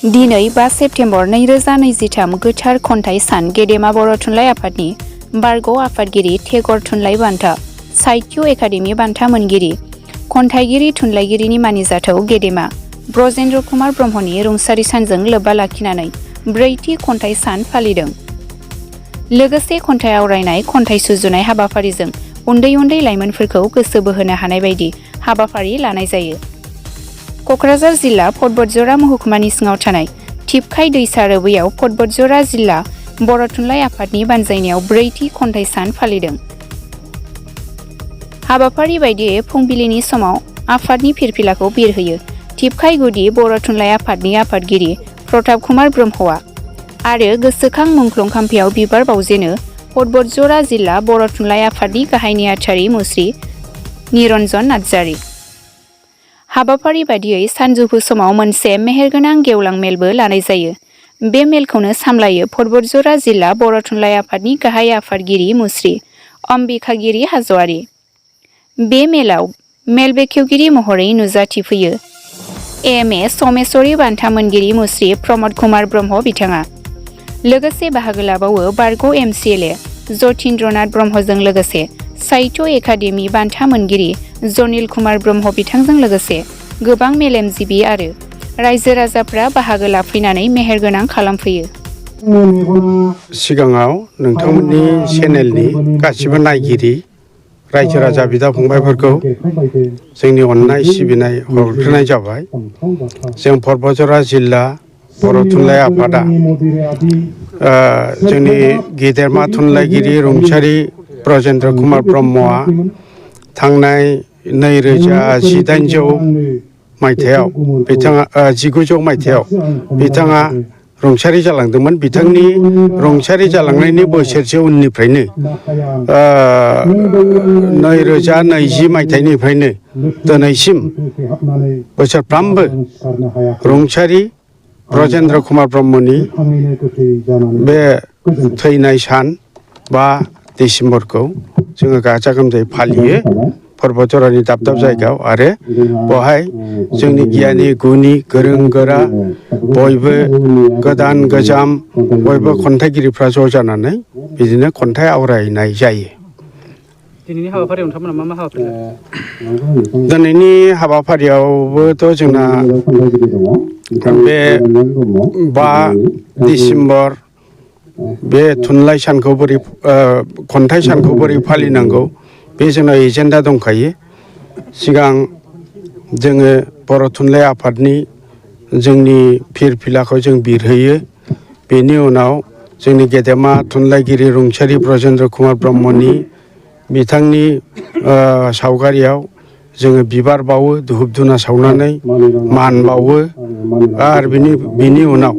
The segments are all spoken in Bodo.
दिनै 5 सेप्तेम्बर 2023 गोथार खन्थाइ सान गेदेमा बर' थुनलाइ आफादनि बारग' आफादगिरि टेगर थुनलाइ बान्था साहित्य एकाडेमि बान्था मोनगिरि खन्थाइगिरि थुनलाइगिरिनि मानिजाथाव गेदेमा ब्रजेन्द्र कुमार ब्रह्मनि रुंसारि सानजों लोब्बा लाखिनानै ब्रैथि खन्थाइ सान फालिदों। लोगोसे खन्थाइ आवरायनाय खन्थाइ सुजुनाय हाबाफारिजों उन्दै उन्दै लाइमोनफोरखौ गोसो बोहोनो हानाय बायदि हाबाफारि लानाय जायो। क'क्राझार जिल्ला फटबटजरा महकुमानि सिङाव थानाय थिपखाय दैसा रोबैयाव फटबटजरा जिल्ला बर' थुनलाइ आफादनि बानजायनायाव ब्रैथि खन्थाइ सान फालिदों। हाबाफारि बायदियै फुंबिलिनि समाव आफादनि फिरफिलाखौ बिरहोयो थिपखाय गुदि बर' थुनलाइ आफादनि आफादगिरि प्रताप कुमार ब्रह्मआ आरो गोसोखां मुंख्लं खाम्फायाव बिबार बावजेनो फटबटजरा जिल्ला बर' थुनलाइ आफादनि गाहाय नेहाथारि मुस्रि निरन्जन नार्जारि। हाबाफारि बादियै सानजौफु समाव मोनसे मेहेरगोनां गेवलां मेलबो लानाय जायो। बे मेलखौनो सामलायो फटबटजरा जिल्ला बर' थुनलाइ आफादनि गाहाय आफादगिरि मुस्रि अम्बिकागिरि हाज'वारि। बे मेलाव मेल बेखेवगिरि महरै नुजाथिफैयो एम.ए. समेश्वरी बान्था मोनगिरि मुस्रि प्रमद कुमार ब्रह्म बिथाङा। लोगोसे बाहागो लाबावो बारग' एम.सि.एल.ए. जतीन्द्रनाथ ब्रह्मजों लोगोसे साहित्य एकाडेमि बान्था मोनगिरि जनिल कुमार ब्रह्म बिथांजों लोगोसे गोबां मेलेमजिबि आरो रायजो राजाफ्रा बाहागो लाफैनानै मेहेरगोनां खालामफैयो। सिगाङाव नोंथांमोननि चेनेलनि गासिबो नायगिरि रायजो राजा बिदा फंबायफोरखौ जोंनि अननाय सिबिनाय हरग्रोनाय जाबाय। जों फटबटजरा जिल्ला बर' थुनलाइ आफादा जोंनि गेदेरमा थुनलाइगिरि रुंसारि ब्रजेन्द्र कुमार ब्रह्मआ थांनाय 1918 मायथाइयाव बिथाङा 1900 मायथाइयाव बिथाङा रुंसारि जालांदोंमोन। बिथांनि रुंसारि जालांनायनि बोसोरसे उननिफ्रायनो 2020 मायथाइनिफ्रायनो दिनैसिम बोसोरफ्रामबो रुंसारि ब्रजेन्द्र कुमार ब्रह्मनि बे थैनाय सान 5 डिसेम्बरखौ जोङो गाजा गोमजायै फालियो फटबटजरानि दाब दाब जायगायाव आरो बेवहाय जोंनि गियानि गुनि गोरों गोरा बयबो गोदान गोजाम बयबो खन्थाइगिरिफ्रा ज' जानानै बिदिनो खन्थाइ आवरायनाय जायो। दिनैनि हाबाफारियाव नोंथांमोना मा हाबाफारि लादों? दिनैनि हाबाफारियावबोथ' जोंना बे 5 डिसेम्बर बे थुनलाइ सानखौ बोरै खन्थाइ सानखौ बोरै फालिनांगौ बे जोंना एजेन्डा दंखायो। सिगां जोङो बर' थुनलाइ आफादनि जोंनि फिरफिलाखौ जों बिरहोयो। बेनि उनाव जोंनि गेदेमा थुनलाइगिरि रुंसारि ब्रजेन्द्र कुमार ब्रह्मनि बिथांनि सावगारियाव जोङो बिबार बावो धुप धुना सावनानै मान बावो आरो बिनि उनाव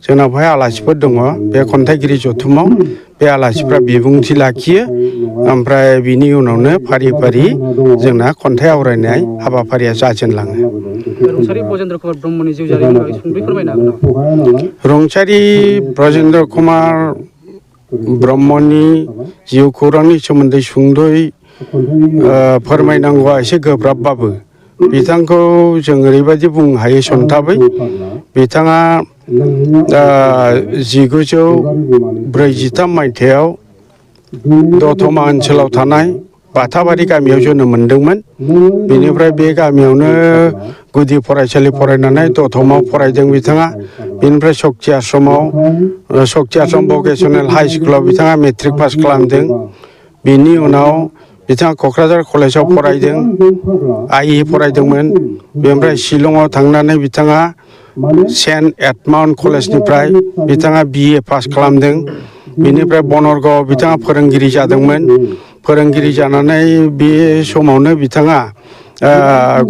जोंना बेवहाय आलासिफोर दङ। बे खन्थाइगिरि जथुमाव बे आलासिफ्रा बिबुंथि लाखियो ओमफ्राय बिनि उनावनो फारि फारि जोंना खन्थाइ आवरायनाय हाबाफारिया जाजेनलाङो। रुंसारि ब्रजेन्द्र कुमार ब्रह्मनि जिउ जारिमिननि बागै सुंद'यै फोरमायनो हागोन नामा? रुंसारि ब्रजेन्द्र कुमार ब्रह्मनि जिउ खौरांनि सोमोन्दै सुंद'यै फोरमायनांगौआ एसे गोब्राबबाबो बिथांखौ जों ओरैबायदि बुंनो हायो सन्थाबै बिथाङा 1943 मायथाइयाव दतमा ओनसोलाव थानाय बाथाबारि गामियाव जोनोम मोनदोंमोन। बेनिफ्राय बे गामियावनो गुदि फरायसालि फरायनानै दतमायाव फरायदों बिथाङा। बेनिफ्राय सक्ति आश्रम भकेसनेल हाइ स्कुलाव बिथाङा मेट्रिक पास खालामदों। बेनि उनाव बिथाङा क'क्राझार कलेजाव फरायदों आइ फरायदोंमोन। बेनिफ्राय शिलंआव थांनानै बिथाङा सेन्ट एडमाउन्ट कलेजनिफ्राय बिथाङा BA पास खालामदों। बेनिफ्राय बनरगावआव बिथाङा फोरोंगिरि जादोंमोन। फोरोंगिरि जानानै बे समावनो बिथाङा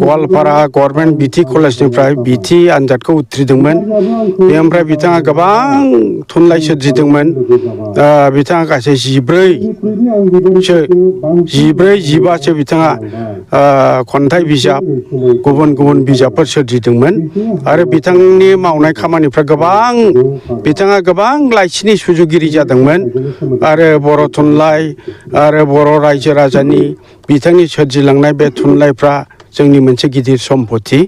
गवालपारा गभर्नमेन्ट BT कलेजनिफ्राय BT आनजादखौ उथ्रिदोंमोन। बेनिफ्राय बिथाङा गोबां थुनलाइ सोरजिदोंमोन। बिथाङा गासै 14-15सो बिथाङा खन्थाइ बिजाब गुबुन गुबुन बिजाबफोर सोरजिदोंमोन आरो बिथांनि मावनाय खामानिफ्रा बिथाङा गोबां लाइसिनि सुजुगिरि जादोंमोन आरो बर' थुनलाइ आरो बर' रायजो राजानि बिथांनि सोरजिलांनाय बे थुनलाइफ्रा जोंनि मोनसे गिदिर सम्पति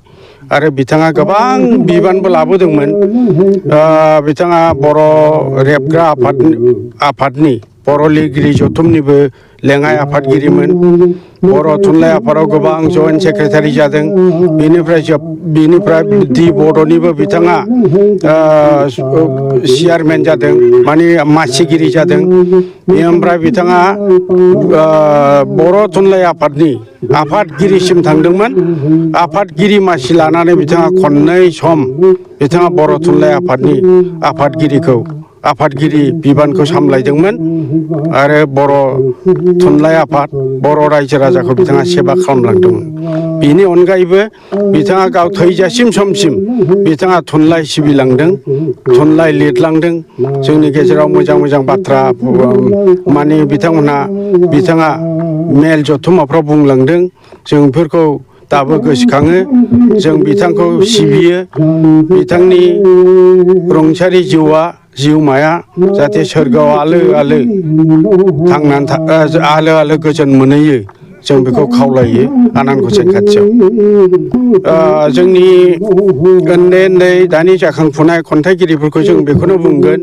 आरो बिथाङा गोबां बिबानबो लाबोदोंमोन बिथाङा बर' रेबग्रा आफादनि बर' लिरगिरि जथुमनिबो लेङाइ आफादगिरिमोन बर' थुनलाइ आफादाव गोबां जइन्ट सेक्रेटारि जादों बिनिफ्राय दि बड'निबो बिथाङा चेयारमेन जादों माने मासिगिरि जादों बेनिफ्राय बिथाङा बर' थुनलाइ आफादनि आफादगिरिसिम थांदोंमोन आफादगिरि मासि लानानै बिथाङा खननै सम बिथाङा बर' थुनलाइ आफादनि आफादगिरि बिबानखौ सामलायदोंमोन आरो बर' थुनलाइ आफाद बर' रायजो राजाखौ बिथाङा सेबा खालामलांदोंमोन बेनि अनगायैबो बिथाङा गाव थैजासिम समसिम बिथाङा थुनलाइ सिबिलांदों थुनलाइ लिरलांदों जोंनि गेजेराव मोजां मोजां बाथ्रा माने बिथाङा मेल जथुम्माफ्राव बुंलांदों जों बेफोरखौ दाबो गोसोखाङो जों बिथांखौ सिबियो बिथांनि रुंसारि जिउमाया जाहाथे सोरगोआव आलो आलो थांनानै आलो आलो गोजोन मोनहैयो जों बेखौ खावलायो आनान गसाइ खाथियाव जोंनि उन्दै दानि जाखांफुनाय खन्थाइगिरिफोरखौ जों बेखौनो बुंगोन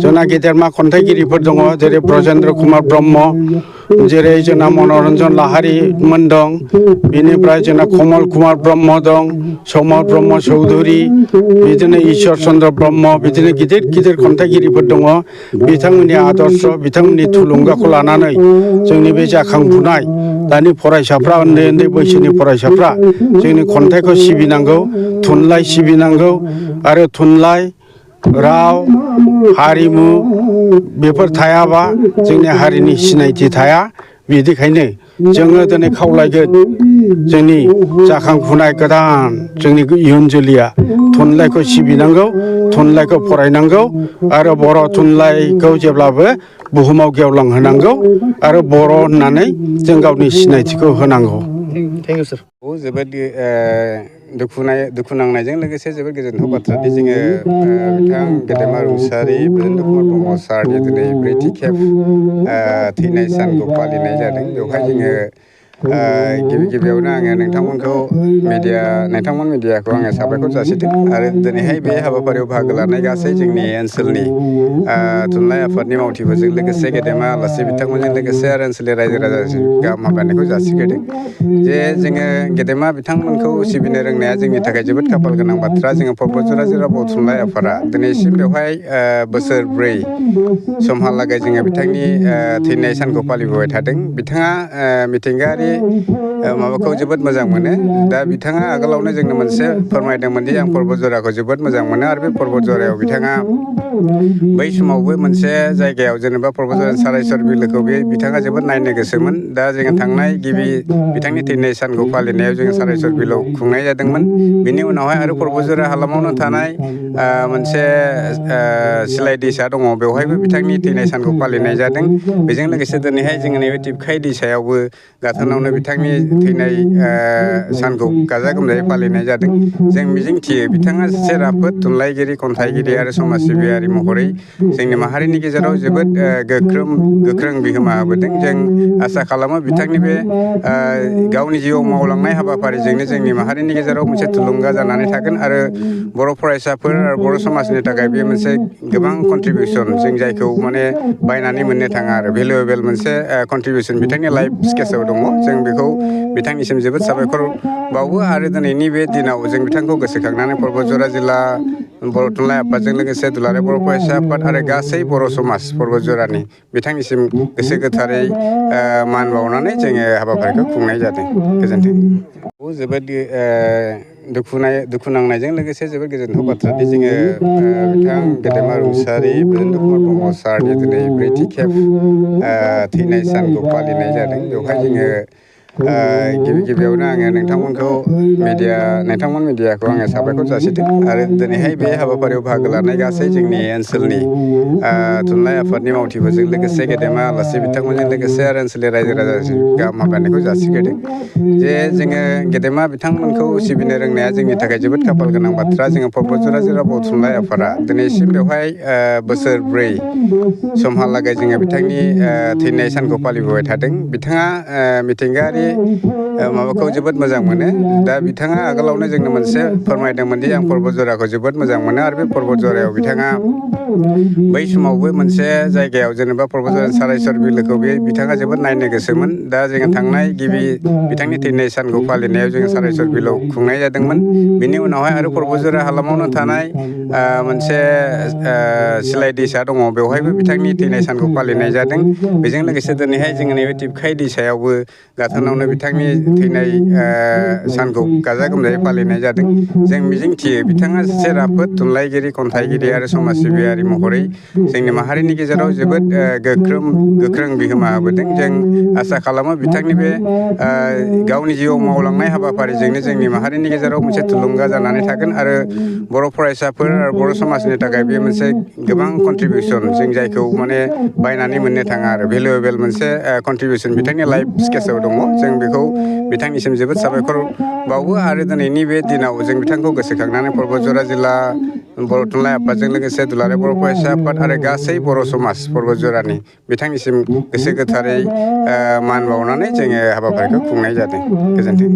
जोंना गेदेरमा खन्थाइगिरिफोर दङ जेरै ब्रजेन्द्र कुमार ब्रह्म जेरै जोंना मनरन्जन लाहारिमोन दं बेनिफ्राय जोंना कमल कुमार ब्रह्म दं समर ब्रह्म चौधुरि बिदिनो ईश्वर चन्द्र ब्रह्म बिदिनो गिदिर गिदिर खन्थाइगिरिफोर दङ बिथांमोननि आदर्श बिथांमोननि थुलुंगाखौ लानानै जोंनि बे जाखांफुनाय दानि फरायसाफ्रा उन्दै बैसोनि फरायसाफ्रा जोंनि खन्थाइखौ सिबिनांगौ थुनलाइ सिबिनांगौ आरो थुनलाइ राव हारिमु बेफोर थायाबा जोंनि हारिनि सिनायथि थाया बिदिखायनो जोङो दिनै खावलायगोन जोंनि जाखांफुनाय गोदान जोंनि इयुन जोलैया थुनलाइखौ सिबिनांगौ थुनलाइखौ फरायनांगौ आरो बर' थुनलाइखौ जेब्लाबो बुहुमाव गेवलांहोनांगौ आरो बर' होननानै जों गावनि सिनायथिखौ होनांगौ। थेंक इउ सार। जोबोद दुखु नांनायजों लोगोसे जोबोद गोजोनथाव बाथ्रादि जोङो बिथां गेदेमा रुंसारि ब्रजेन्द्र कुमार ब्रह्म सारनि दिनै 4थि खेब थैनाय सानखौ फालिनाय जादों बेवहाय जोङो गिबियावनो आङो नोंथांमोन मिडियाखौ आङो साबायखर जासिदों आरो दिनैहाय बे हाबाफारियाव बाहागो लानाय गासै जोंनि ओनसोलनि थुनलाइ आफादनि मावथिफोरजों लोगोसे गेदेमा आलासि बिथांमोनजों लोगोसे आरो ओनसोलनि रायजो राजानि गाहाम हामलायनायखौ जासिग्रोदों जे जोङो गेदेमा बिथांमोनखौ सिबिनो रोंनाया जोंनि थाखाय जोबोद खाफाल गोनां बाथ्रा जोङो परबतजरा जिल्ला बर' थुनलाइ आफादा दिनैसिम बेवहाय बोसोरब्रै समहालागै जोङो बिथांनि थैनाय सानखौ फालिबोबाय थादों बिथाङा मिथिंगायारि माबाखौ जोबोद मोजां मोनो दा बिथाङा आगोलावनो जोंनो मोनसे फोरमायदोंमोन दि आं परबतजराखौ जोबोद मोजां मोनो आरो बे परबतजरायाव बिथाङा बै समावबो मोनसे जायगायाव जेनेबा परबतजरा सारायसर बिलोखौ बिथाङा जोबोद नायनो गोसोमोन दा जोङो थांनाय गिबि बिथांनि थैनाय सानखौ फालिनायाव जोङो सारायसर बिलोआव खुंनाय जादोंमोन बिनि उनावहाय आरो परबतजरा हालामावनो थानाय मोनसे सिलाय दैसा दङ बेवहायबो बिथांनि थैनाय सानखौ फालिनाय जादों बेजों लोगोसे दिनैहाय जोङो नैबे टिपखाय दैसायावबो गाथोनावनो बिथांनि थैनाय सानखौ गाजा गोमजायै फालिनाय जादों जों मिजिंथियो बिथाङा सासे राफोद थुनलाइगिरि खन्थाइगिरि आरो समाज सिबियारि महरै जोंनि माहारिनि गेजेराव जोबोद गोख्रों बिहोमा होबोदों जों आसा खालामो बिथांनि बे गावनि जिउआव मावलांनाय हाबाफारिजोंनो जोंनि माहारिनि गेजेराव मोनसे थुलुंगा जानानै थागोन आरो बर' फरायसाफोर आरो बर' समाजनि थाखाय बे मोनसे गोबां कन्ट्रिबिउसन जों जायखौ माने बायनानै मोननो थाङा आरो भेलुएबल मोनसे कन्ट्रिबिउसन बिथांनि लाइफ स्केचाव दङ जों बेखौ बिथांनिसिम जोबोद साबायखर बावो आरो दिनैनि बे दिनाव जों बिथांखौ गोसोखांनानै परबतजरा जिल्ला बर' थुनलाइ आफादजों लोगोसे दुलाराय बर' फरायसा आफाद आरो गासै बर' समाज परबतजरानि बिथांनिसिम गोसो गोथारै मान बावनानै जोङो हाबाफारिखौ खुंनाय जादों गोजोन्थों। जोबोद दुखु नांनायजों लोगोसे जोबोद गोजोनथाव बाथ्रादि जोङो बिथां गेदेमा रुंसारि ब्रजेन्द्र कुमार ब्रह्म सारनि दिनै 4थि खेब थैनाय सानखौ फालिनाय जादों बेवहाय जोङो गिबियावनो आङो नोंथांमोन मिडियाखौ आङो साबायखर जासिदों आरो दिनैहाय बे हाबाफारियाव बाहागो लानाय गासै जोंनि ओनसोलनि थुनलाइ आफादनि मावथिफोरजों लोगोसे गेदेमा आलासि बिथांमोनजों लोगोसे आरो ओनसोलनि रायजो राजानि गाहाम हामलायनायखौ जासिग्रोदों जे जोङो गेदेमा बिथांमोनखौ सिबिनो रोंनाया जोंनि थाखाय जोबोद खाफाल गोनां बाथ्रा जोङो परबतजरा जिल्ला बर' थुनलाइ आफादा दिनैसिम बेवहाय बोसोरब्रै समहालागै जोङो बिथांनि थैनाय सानखौ फालिबोबाय थादों बिथाङा मिथिंगायारि माबाखौ जोबोद मोजां मोनो दा बिथाङा आगोलावनो जोंनो मोनसे फोरमायदोंमोन दि आं पर्बतजराखौ जोबोद मोजां मोनो आरो बे पर्बतजरायाव बिथाङा बै समावबो मोनसे जायगायाव जेनेबा पर्बतजरा सारायसर बिलोखौ बिथाङा जोबोद नायनो गोसोमोन दा जोङो थांनाय गिबि बिथांनि थैनाय सानखौ फालिनायाव जोङो सारायसर बिलोआव खुंनाय जादोंमोन बिनि उनावहाय आरो पर्बतजरा हालामावनो थानाय मोनसे सिलाय दैसा दङ बेवहायबो बिथांनि थैनाय सानखौ फालिनाय जादों बेजों लोगोसे दिनैहाय जोङो नैबे टिपखाय दैसायावबो गाथोनावनो बिथांनि थैनाय सानखौ गाजा गोमजायै फालिनाय जादों जों मिजिंथियो बिथाङा सासे राफोद थुनलाइगिरि खन्थाइगिरि आरो समाज सिबियारि महरै जोंनि माहारिनि गेजेराव जोबोद गोख्रों बिहोमा होबोदों जों आसा खालामो बिथांनि बे गावनि जिउआव मावलांनाय हाबाफारिजोंनो जोंनि माहारिनि गेजेराव मोनसे थुलुंगा जानानै थागोन आरो बर' फरायसाफोर आरो बर' समाजनि थाखाय बे मोनसे गोबां कन्ट्रिबिउसन जों जायखौ माने बायनानै मोननो थाङा आरो भेलुएबल मोनसे कन्ट्रिबिउसन बिथांनि लाइफ स्केचाव दङ जों बेखौ बिथांनिसिम जोबोद साबायखर बावो आरो दिनैनि बे दिनाव जों बिथांखौ गोसोखांनानै पर्बतजरा जिल्ला बर' थुनलाइ आफादजों लोगोसे दुलाराय बर' फरायसा आफाद आरो गासै बर' समाज पर्बतजरानि बिथांनिसिम गोसो गोथारै मान बावनानै जोङो हाबाफारिखौ खुंनाय जादों गोजोन्थों